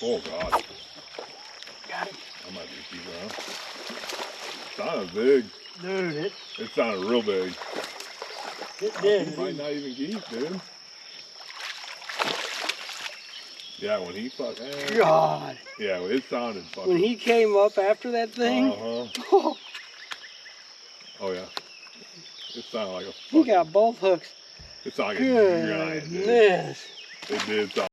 Oh God. Got him. I might be keep around. Sounded big. Dude, It sounded real big. it did. He might not even keep, dude. Yeah, when he fucking. God. Yeah, it sounded fucking. When he came up after that thing, Oh yeah. It sounded like a he fucking. got both hooks. It sounded like a giant, dude. Goodness. It did sound.